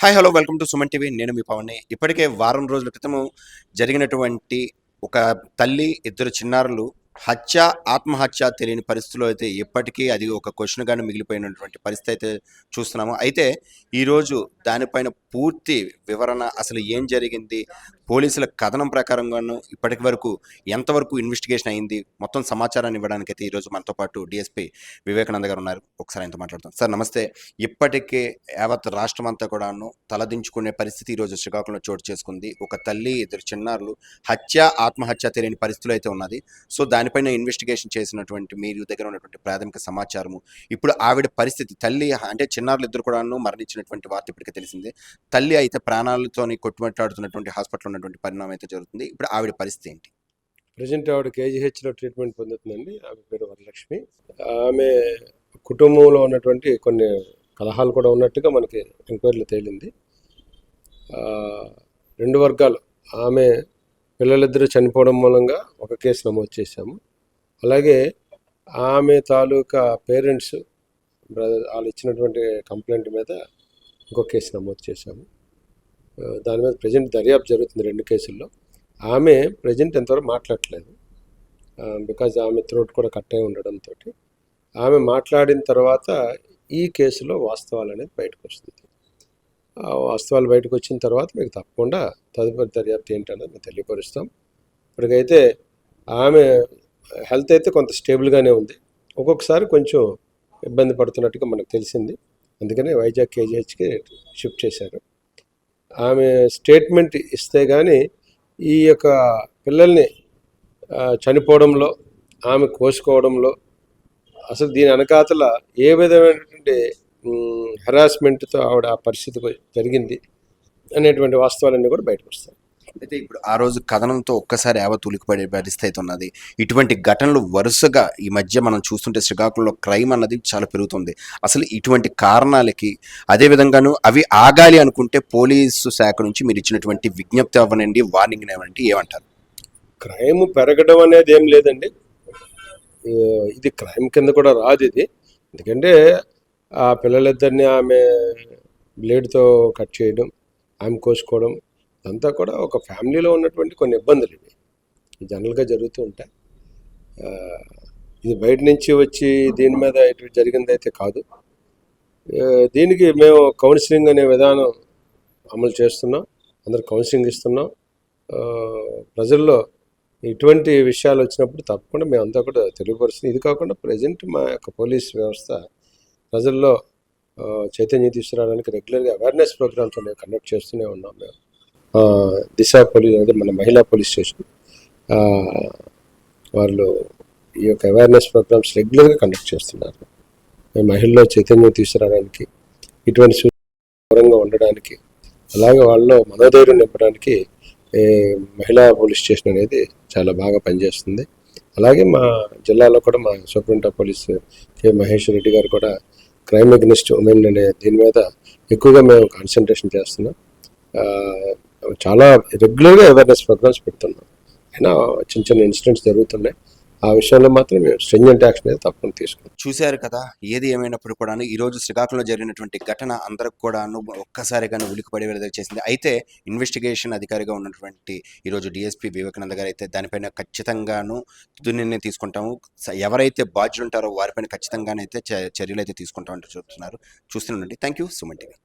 Hi hello welcome to Suman TV. నేను మీ పవన్ని. ఇప్పటికే వారం రోజుల క్రితము జరిగినటువంటి ఒక తల్లి ఇద్దరు చిన్నారులు ఆత్మహత్య తెలియని పరిస్థితిలో అయితే ఇప్పటికీ అది ఒక క్వశ్చన్గానే మిగిలిపోయినటువంటి పరిస్థితి అయితే చూస్తున్నాము. అయితే ఈరోజు దానిపైన పూర్తి వివరణ, అసలు ఏం జరిగింది, పోలీసుల కథనం ప్రకారంగాను ఇప్పటి వరకు ఎంతవరకు ఇన్వెస్టిగేషన్ అయింది, మొత్తం సమాచారాన్ని ఇవ్వడానికి అయితే ఈరోజు మనతో పాటు డిఎస్పీ వివేకానంద గారు ఉన్నారు. ఒకసారి ఆయనతో మాట్లాడతాం. సార్ నమస్తే. ఇప్పటికే యావత్ రాష్ట్రం అంతా కూడాను తలదించుకునే పరిస్థితి ఈరోజు శ్రీకాకుళంలో చోటు చేసుకుంది. ఒక తల్లి ఇద్దరు చిన్నారులు ఆత్మహత్య తెలియని పరిస్థితిలో అయితే ఉన్నది. సో దానిపైన ఇన్వెస్టిగేషన్ చేసినటువంటి మీరు దగ్గర ఉన్నటువంటి ప్రాథమిక సమాచారము, ఇప్పుడు ఆవిడ పరిస్థితి, తల్లి అంటే చిన్నారులు ఇద్దరు కూడాను మరణించినటువంటి వార్త ఇప్పటికే తెలిసిందే. తల్లి అయితే ప్రాణాలతోని కొట్టుమిట్టాడుతున్నటువంటి హాస్పిటల్ ఉన్నటువంటి పరిణామం అయితే జరుగుతుంది. ఇప్పుడు ఆవిడ పరిస్థితి ఏంటి? ప్రజెంట్ ఆవిడ కేజీహెచ్లో ట్రీట్మెంట్ పొందుతుందండి. ఆమె పేరు వరలక్ష్మి. ఆమె కుటుంబంలో ఉన్నటువంటి కొన్ని కలహాలు కూడా ఉన్నట్టుగా మనకి ఎంక్వైరీలో తేలింది. రెండు వర్గాలు, ఆమె పిల్లలిద్దరూ చనిపోవడం మూలంగా ఒక కేసు నమోదు చేశాము. అలాగే ఆమె తాలూకా పేరెంట్స్ వాళ్ళు ఇచ్చినటువంటి కంప్లైంట్ మీద ఇంకో కేసు నమోదు చేశాము. దాని మీద ప్రజెంట్ దర్యాప్తు జరుగుతుంది రెండు కేసుల్లో. ఆమె ప్రజెంట్ ఎంతవరకు మాట్లాడట్లేదు, బికాజ్ ఆమె థ్రోట్ కూడా కట్ అయి ఉండడంతో. ఆమె మాట్లాడిన తర్వాత ఈ కేసులో వాస్తవాలు అనేది బయటకు వస్తుంది. వాస్తవాలు బయటకు వచ్చిన తర్వాత మీకు తప్పకుండా తదుపరి దర్యాప్తు ఏంటనేది మేము తెలియపరుస్తాం. ఇప్పటికైతే ఆమె హెల్త్ అయితే కొంత స్టేబుల్గానే ఉంది. ఒక్కొక్కసారి కొంచెం ఇబ్బంది పడుతున్నట్టుగా మనకు తెలిసింది. అందుకనే వైజాగ్ కేజీహెచ్కి షిఫ్ట్ చేశారు. ఆమె స్టేట్మెంట్ ఇస్తే కానీ ఈ యొక్క పిల్లల్ని చనిపోవడంలో, ఆమె కోసుకోవడంలో, అసలు దీని వెనకాతల ఏ విధమైనటువంటి హెరాస్మెంట్తో ఆవిడ ఆ పరిస్థితి జరిగింది అనేటువంటి వాస్తవాలన్నీ కూడా బయటకు వస్తాయి. అయితే ఇప్పుడు ఆ రోజు కథనంతో ఒక్కసారి యావత్ ఉలికిపడే పరిస్థితి ఉన్నది. ఇటువంటి ఘటనలు వరుసగా ఈ మధ్య మనం చూస్తుంటే శ్రీకాకుళంలో క్రైమ్ అన్నది చాలా పెరుగుతుంది. అసలు ఇటువంటి కారణాలకి, అదేవిధంగాను అవి ఆగాలి అనుకుంటే పోలీసు శాఖ నుంచి మీరు ఇచ్చినటువంటి విజ్ఞప్తి అవ్వనండి, వార్నింగ్ అవ్వనండి, ఏమంటారు? క్రైమ్ పెరగడం అనేది ఏం లేదండి. ఇది క్రైమ్ కింద కూడా రాదు ఇది. ఎందుకంటే ఆ పిల్లలిద్దరిని ఆమె బ్లేడ్తో కట్ చేయడం, ఆమె కోసుకోవడం, అంతా కూడా ఒక ఫ్యామిలీలో ఉన్నటువంటి కొన్ని ఇబ్బందులు ఇవి జనరల్గా జరుగుతూ ఉంటాయి. ఇది బయట నుంచి వచ్చి దీని మీద ఇటు జరిగింది అయితే కాదు. దీనికి మేము కౌన్సిలింగ్ అనే విధానం అమలు చేస్తున్నాం, అందరు కౌన్సిలింగ్ ఇస్తున్నాం. ప్రజల్లో ఇటువంటి విషయాలు వచ్చినప్పుడు తప్పకుండా మేమంతా కూడా తెలియపరుస్తున్నాం. ఇది కాకుండా ప్రజెంట్ మా యొక్క పోలీస్ వ్యవస్థ ప్రజల్లో చైతన్యం తీసుకురావడానికి రెగ్యులర్గా అవేర్నెస్ ప్రోగ్రామ్స్ అనేవి కండక్ట్ చేస్తూనే ఉన్నాం. మేము దిశ పోలీస్ అంటే మన మహిళా పోలీస్ స్టేషన్ వాళ్ళు ఈ యొక్క అవేర్నెస్ ప్రోగ్రామ్స్ రెగ్యులర్గా కండక్ట్ చేస్తున్నారు. మహిళల్లో చైతన్యం తీసుకురావడానికి, ఇటువంటి దూరంగా ఉండడానికి, అలాగే వాళ్ళలో మనోధైర్యం నింపడానికి మహిళా పోలీస్ స్టేషన్ అనేది చాలా బాగా పనిచేస్తుంది. అలాగే మా జిల్లాలో కూడా మా superintendent of police K Mahesh Reddy గారు కూడా క్రైమ్ అగెనిస్ట్ ఉమెన్ అనే దీని మీద ఎక్కువగా మేము కాన్సన్ట్రేషన్ చేస్తున్నాం. చాలా రెగ్యులర్గా అవేర్నెస్ ప్రోగ్రామ్స్ పెడుతున్నాం. అయినా చిన్న చిన్న ఇన్సిడెంట్స్ జరుగుతున్నాయి. ఆ విషయంలో మాత్రం మేము స్ట్రింజెంట్ యాక్షన్ అయితే తప్పకుండా తీసుకుంటాం. చూశారు కదా, ఏది ఏమైనప్పుడు కూడా ఈరోజు శ్రీకాకుళంలో జరిగినటువంటి ఘటన అందరికి కూడాను ఒక్కసారిగాను ఉలికిపడే విధంగా చేసింది. అయితే ఇన్వెస్టిగేషన్ అధికారిగా ఉన్నటువంటి ఈరోజు డిఎస్పీ వివేకానంద గారు అయితే దానిపైన ఖచ్చితంగాను తుది తీసుకుంటాము. ఎవరైతే బాధ్యులు ఉంటారో వారిపైన ఖచ్చితంగానైతే చర్యలు అయితే తీసుకుంటామంటూ చెప్తున్నారు. చూస్తున్నానండి. Thank you. సుమన్ టీవీ.